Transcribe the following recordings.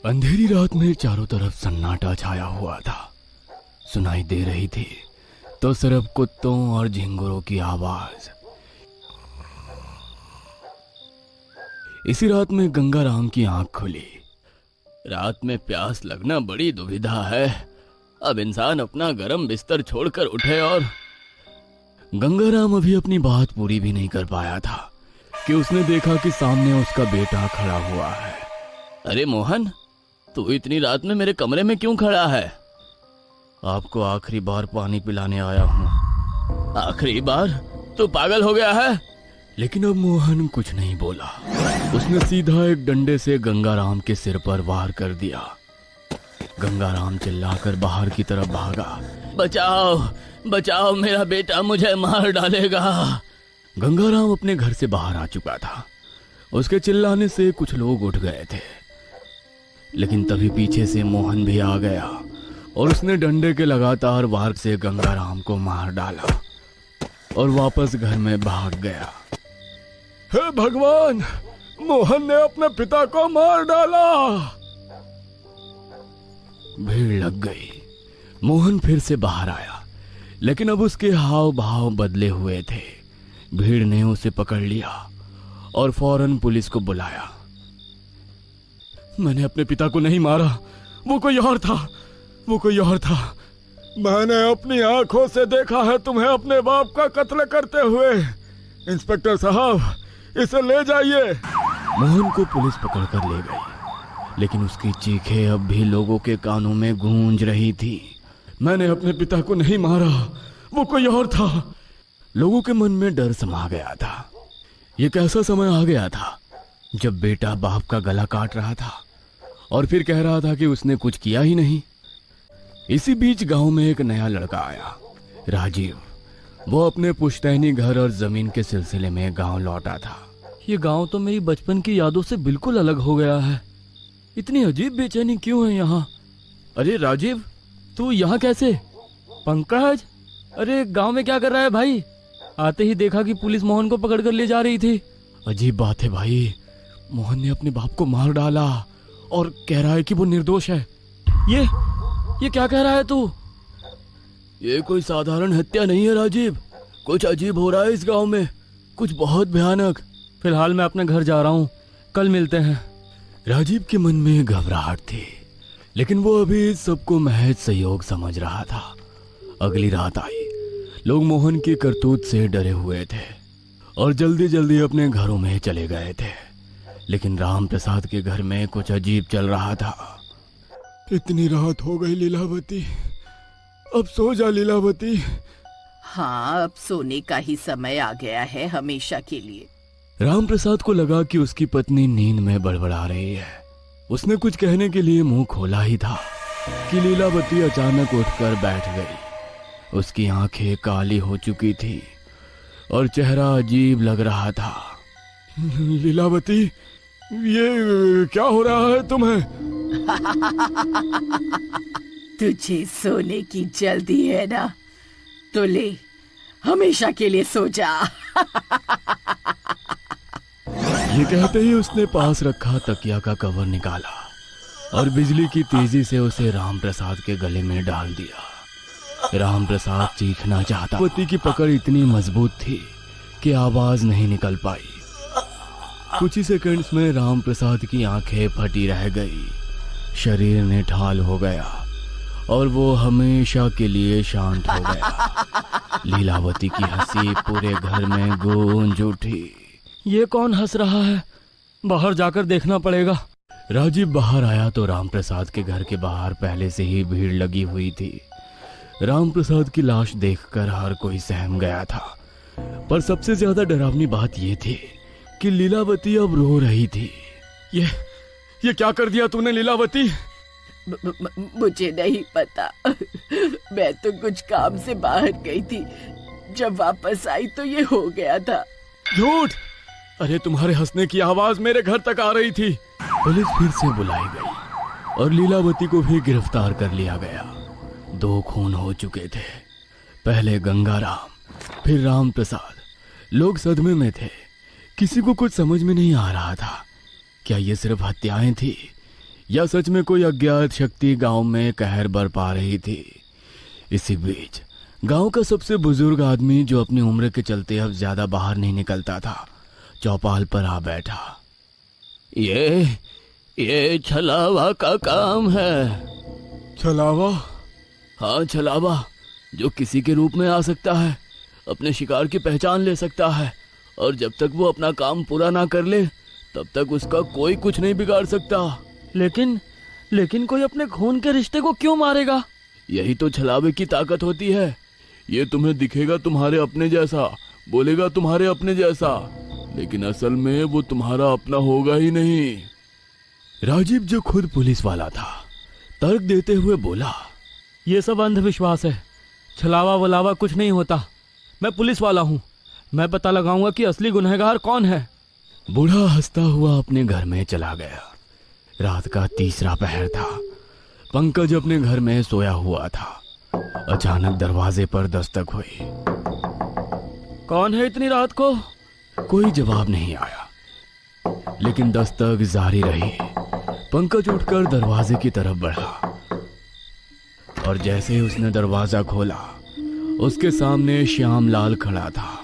अंधेरी रात में चारों तरफ सन्नाटा छाया हुआ था। सुनाई दे रही थी तो सिर्फ कुत्तों और झिंगुरों की आवाज। इसी रात में गंगाराम की आंख खुली। रात में प्यास लगना बड़ी दुविधा है। अब इंसान अपना गरम बिस्तर छोड़कर उठे और गंगाराम अभी अपनी बात पूरी भी नहीं कर पाया था कि उसने देखा कि सामने उसका बेटा खड़ा हुआ है। अरे मोहन, तू इतनी रात में मेरे कमरे में क्यों खड़ा है? आपको आखिरी बार पानी पिलाने आया हूँ। आखिरी बार? तू पागल हो गया है? लेकिन अब मोहन कुछ नहीं बोला। उसने सीधा एक डंडे से गंगाराम के सिर पर वार कर दिया। गंगाराम चिल्लाकर बाहर की तरफ भागा। बचाओ बचाओ, मेरा बेटा मुझे मार डालेगा। गंगाराम अपने घर से बाहर आ चुका था। उसके चिल्लाने से कुछ लोग उठ गए थे, लेकिन तभी पीछे से मोहन भी आ गया और उसने डंडे के लगातार वार से गंगाराम को मार डाला और वापस घर में भाग गया। हे भगवान, मोहन ने अपने पिता को मार डाला। भीड़ लग गई। मोहन फिर से बाहर आया, लेकिन अब उसके हाव भाव बदले हुए थे। भीड़ ने उसे पकड़ लिया और फौरन पुलिस को बुलाया। मैंने अपने पिता को नहीं मारा, वो कोई और था, वो कोई और था। मैंने अपनी आंखों से देखा है तुम्हें अपने बाप का कत्ल करते हुए। इंस्पेक्टर साहब, इसे ले जाइए। मोहन को पुलिस पकड़कर ले गई, लेकिन उसकी चीखें अब भी लोगों के कानों में गूंज रही थी। मैंने अपने पिता को नहीं मारा, वो कोई और था। लोगों के मन में डर समा गया था। ये कैसा समय आ गया था जब बेटा बाप का गला काट रहा था और फिर कह रहा था कि उसने कुछ किया ही नहीं। इसी बीच गांव में एक नया लड़का आया, राजीव। वो अपने पुश्तैनी घर और जमीन के सिलसिले में गांव लौटा था। ये गांव तो मेरी बचपन की यादों से बिल्कुल अलग हो गया है। इतनी अजीब बेचैनी क्यों है यहाँ? अरे राजीव, तू यहाँ कैसे? पंकज, अरे गांव में क्या कर रहा है भाई? आते ही देखा कि पुलिस मोहन को पकड़ कर ले जा रही थी। अजीब बात है भाई, मोहन ने अपने बाप को मार डाला और कह रहा है कि वो निर्दोष है। ये क्या कह रहा है तू? ये कोई साधारण हत्या नहीं है राजीव, कुछ अजीब हो रहा है इस गांव में, कुछ बहुत भयानक। फिलहाल मैं अपने घर जा रहा हूँ, कल मिलते हैं। राजीव के मन में घबराहट थी, लेकिन वो अभी सबको महज सहयोग समझ रहा था। अगली रात आई। लोग मोहन की करतूत से डरे हुए थे और जल्दी जल्दी अपने घरों में चले गए थे। लेकिन राम प्रसाद के घर में कुछ अजीब चल रहा था। इतनी रात हो गई लीलावती, अब सो जा लीलावती। हाँ, अब सोने का ही समय आ गया है हमेशा के लिए। राम प्रसाद को लगा कि उसकी पत्नी नींद में बड़बड़ा रही है। उसने कुछ कहने के लिए मुंह खोला ही था कि लीलावती अचानक उठकर बैठ गई। उसकी आंखें काली हो चुकी थी और चेहरा अजीब लग रहा था। लीलावती, ये क्या हो रहा है तुम्हें? तुझे सोने की जल्दी है ना, तो ले, हमेशा के लिए सो जा। ये कहते ही उसने पास रखा तकिया का कवर निकाला और बिजली की तेजी से उसे राम प्रसाद के गले में डाल दिया। राम प्रसाद चीखना चाहता। पति की पकड़ इतनी मजबूत थी कि आवाज नहीं निकल पाई। कुछ ही सेकंड्स में राम प्रसाद की आंखें फटी रह गई, शरीर निठाल हो गया और वो हमेशा के लिए शांत हो गया। लीलावती की हंसी पूरे घर में गूंज उठी। ये कौन हंस रहा है? बाहर जाकर देखना पड़ेगा। राजीव बाहर आया तो राम प्रसाद के घर के बाहर पहले से ही भीड़ लगी हुई थी। राम प्रसाद की लाश देखकर हर कोई सहम गया था, पर सबसे ज्यादा डरावनी बात यह थी कि लीलावती अब रो रही थी। ये क्या कर दिया तूने लीलावती? मुझे नहीं पता, मैं तो कुछ काम से बाहर गई थी। जब वापस आई तो ये हो गया था। झूठ! अरे तुम्हारे हंसने की आवाज मेरे घर तक आ रही थी। पुलिस फिर से बुलाई गई और लीलावती को भी गिरफ्तार कर लिया गया। 2 खून हो चुके थे, पहले गंगाराम, फिर राम प्रसाद। लोग सदमे में थे, किसी को कुछ समझ में नहीं आ रहा था। क्या ये सिर्फ हत्याएं थी या सच में कोई अज्ञात शक्ति गांव में कहर बरपा रही थी। इसी बीच गांव का सबसे बुजुर्ग आदमी, जो अपनी उम्र के चलते अब ज्यादा बाहर नहीं निकलता था, चौपाल पर आ बैठा। ये छलावा का काम है। छलावा? हाँ, छलावा, जो किसी के रूप में आ सकता है, अपने शिकार की पहचान ले सकता है, और जब तक वो अपना काम पूरा ना कर ले तब तक उसका कोई कुछ नहीं बिगाड़ सकता। लेकिन कोई अपने खून के रिश्ते को क्यों मारेगा? यही तो छलावे की ताकत होती है। ये तुम्हें दिखेगा तुम्हारे अपने जैसा, बोलेगा तुम्हारे अपने जैसा, लेकिन असल में वो तुम्हारा अपना होगा ही नहीं। राजीव, जो खुद पुलिस वाला था, तर्क देते हुए बोला, ये सब अंधविश्वास है। छलावा वलावा कुछ नहीं होता। मैं पुलिस वाला हूँ, मैं पता लगाऊंगा कि असली गुनहगार कौन है। बूढ़ा हंसता हुआ अपने घर में चला गया। रात का तीसरा पहर था। पंकज अपने घर में सोया हुआ था। अचानक दरवाजे पर दस्तक हुई। कौन है इतनी रात को? कोई जवाब नहीं आया, लेकिन दस्तक जारी रही। पंकज उठकर दरवाजे की तरफ बढ़ा, और जैसे ही उसने दरवाजा खोला, उसके सामने श्यामलाल खड़ा था,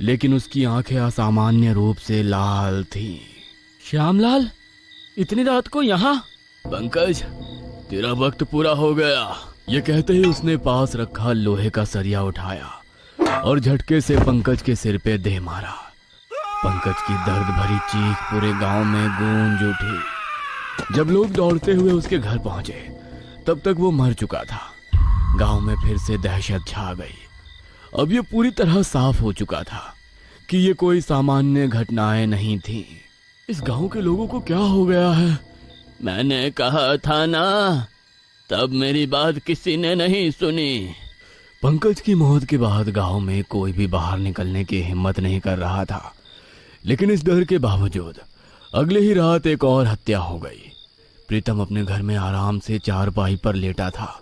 लेकिन उसकी आंखें असामान्य रूप से लाल थीं। श्यामलाल, इतनी रात को यहाँ? पंकज, तेरा वक्त पूरा हो गया। ये कहते ही उसने पास रखा लोहे का सरिया उठाया और झटके से पंकज के सिर पे दे मारा। पंकज की दर्द भरी चीख पूरे गांव में गूंज उठी। जब लोग दौड़ते हुए उसके घर पहुंचे, तब तक वो मर चुका था। गांव में फिर से दहशत छा गई। अब ये पूरी तरह साफ हो चुका था कि ये कोई सामान्य घटनाएं नहीं थी। इस गांव के लोगों को क्या हो गया है? मैंने कहा था ना, तब मेरी बात किसी ने नहीं सुनी। पंकज की मौत के बाद गांव में कोई भी बाहर निकलने की हिम्मत नहीं कर रहा था, लेकिन इस डर के बावजूद अगले ही रात एक और हत्या हो गई। प्रीतम अपने घर में आराम से चारपाई पर लेटा था।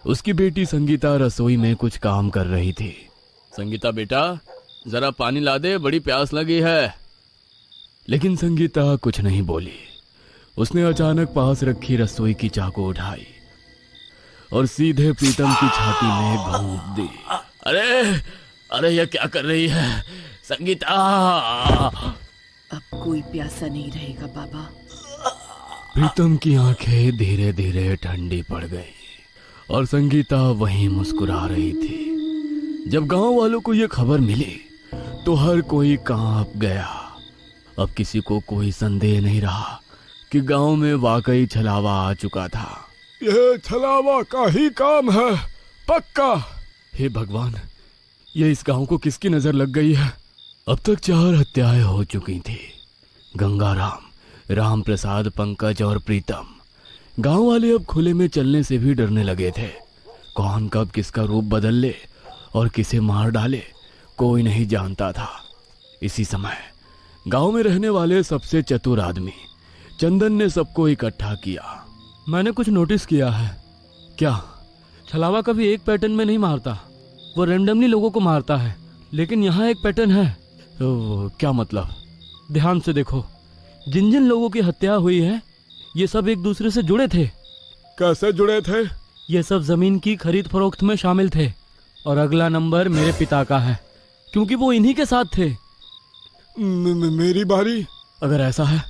उसकी बेटी संगीता रसोई में कुछ काम कर रही थी। संगीता बेटा, जरा पानी ला दे, बड़ी प्यास लगी है। लेकिन संगीता कुछ नहीं बोली। उसने अचानक पास रखी रसोई की चाकू उठाई और सीधे प्रीतम की छाती में घोंप दी। अरे ये क्या कर रही है संगीता? अब कोई प्यासा नहीं रहेगा बाबा। प्रीतम की आंखें धीरे धीरे ठंडी पड़ गई और संगीता वहीं मुस्कुरा रही थी। जब गांव वालों को यह खबर मिली तो हर कोई कांप गया। अब किसी को कोई संदेह नहीं रहा कि गांव में वाकई छलावा आ चुका था। यह छलावा का ही काम है, पक्का। हे भगवान, ये इस गांव को किसकी नजर लग गई है? अब तक 4 हत्याएं हो चुकी थी। गंगाराम, राम प्रसाद, पंकज और प्रीतम। गांव वाले अब खुले में चलने से भी डरने लगे थे। कौन कब किसका रूप बदल ले और किसे मार डाले, कोई नहीं जानता था। इसी समय गांव में रहने वाले सबसे चतुर आदमी चंदन ने सबको इकट्ठा किया। मैंने कुछ नोटिस किया है। क्या? छलावा कभी एक पैटर्न में नहीं मारता, वो रैंडमली लोगों को मारता है। लेकिन यहाँ एक पैटर्न है। क्या मतलब? ध्यान से देखो, जिन जिन लोगों की हत्या हुई है, ये सब एक दूसरे से जुड़े थे। कैसे जुड़े थे? ये सब जमीन की खरीद फरोख्त में शामिल थे। और अगला नंबर मेरे पिता का है, क्योंकि वो इन्हीं के साथ थे। मेरी बारी? अगर ऐसा है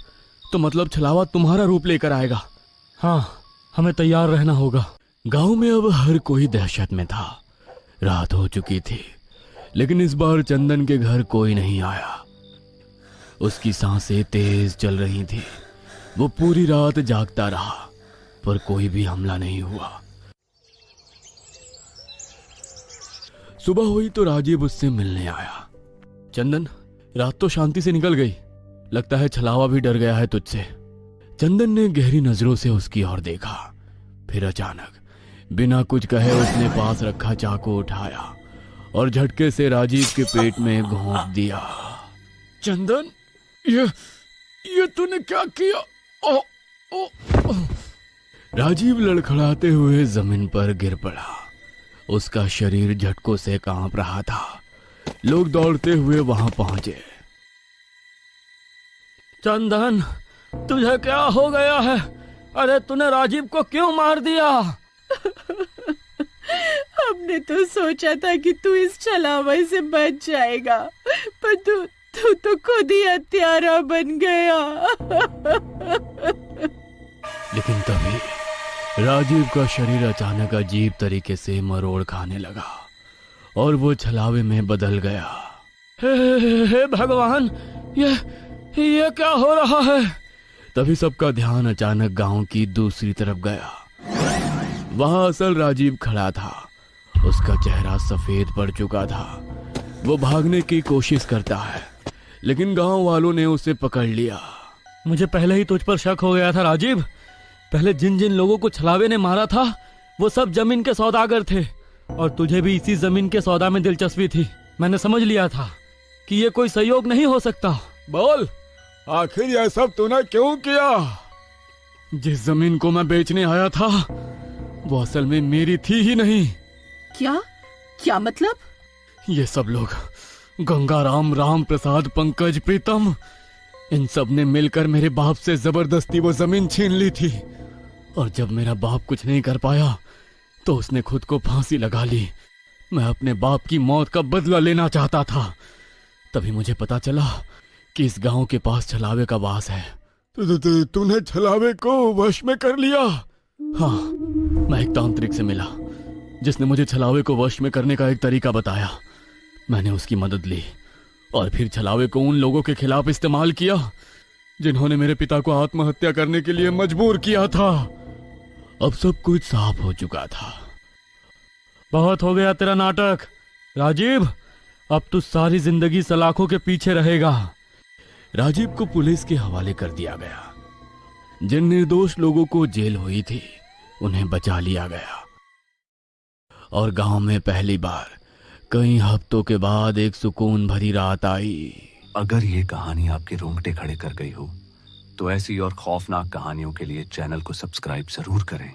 तो मतलब छलावा तुम्हारा रूप लेकर आएगा। हाँ, हमें तैयार रहना होगा। गांव में अब हर कोई दहशत में था। रात हो चुकी थी, लेकिन इस बार चंदन के घर कोई नहीं आया। उसकी सांसें तेज चल रही थी। वो पूरी रात जागता रहा, पर कोई भी हमला नहीं हुआ। सुबह हुई तो राजीव उससे मिलने आया। चंदन, रात तो शांति से निकल गई, लगता है छलावा भी डर गया है तुझसे। चंदन ने गहरी नजरों से उसकी ओर देखा। फिर अचानक बिना कुछ कहे उसने पास रखा चाकू उठाया और झटके से राजीव के पेट में घोंप दिया। चंदन, ये तूने क्या किया? राजीव लड़खड़ाते हुए जमीन पर गिर पड़ा। उसका शरीर झटकों से कांप रहा था। लोग दौड़ते हुए वहां पहुंचे। चंदन, तुझे क्या हो गया है? अरे तूने राजीव को क्यों मार दिया? हमने तो सोचा था कि तू इस छलावे से बच जाएगा, पर तू तो खुद ही हत्यारा बन गया। लेकिन तभी राजीव का शरीर अचानक अजीब तरीके से मरोड़ खाने लगा और वो छलावे में बदल गया। हे भगवान, ये क्या हो रहा है? तभी सबका ध्यान अचानक गांव की दूसरी तरफ गया। वहां असल राजीव खड़ा था। उसका चेहरा सफेद पड़ चुका था। वो भागने की कोशिश करता है, लेकिन गांव वालों ने उसे पकड़ लिया। मुझे पहले ही तुझ पर शक हो गया था राजीव। पहले जिन जिन लोगों को छलावे ने मारा था वो सब जमीन के सौदागर थे, और तुझे भी इसी जमीन के सौदा में दिलचस्पी थी। मैंने समझ लिया था कि ये कोई सहयोग नहीं हो सकता। बोल, आखिर यह सब तूने क्यों किया? जिस जमीन को मैं बेचने आया था वो असल में मेरी थी ही नहीं। क्या मतलब? ये सब लोग, गंगाराम, राम प्रसाद, पंकज, प्रीतम, इन सब ने मिलकर मेरे बाप से जबरदस्ती वो जमीन छीन ली थी। और जब मेरा बाप कुछ नहीं कर पाया तो उसने खुद को फांसी लगा ली। मैं अपने बाप की मौत का बदला लेना चाहता था। तभी मुझे पता चला कि इस गांव के पास छलावे का वास है। तूने छलावे को वश में कर लिया? हाँ, मैं एक तांत्रिक से मिला जिसने मुझे छलावे को वश में करने का एक तरीका बताया। मैंने उसकी मदद ली और फिर छलावे को उन लोगों के खिलाफ इस्तेमाल किया जिन्होंने मेरे पिता को आत्महत्या करने के लिए मजबूर किया था। अब सब कुछ साफ हो चुका था। बहुत हो गया तेरा नाटक राजीव। अब तू सारी जिंदगी सलाखों के पीछे रहेगा। राजीव को पुलिस के हवाले कर दिया गया। जिन निर्दोष लोगों को जेल हुई थी उन्हें बचा लिया गया और गांव में पहली बार कई हफ्तों के बाद एक सुकून भरी रात आई। अगर ये कहानी आपके रोंगटे खड़े कर गई हो तो ऐसी और खौफनाक कहानियों के लिए चैनल को सब्सक्राइब जरूर करें।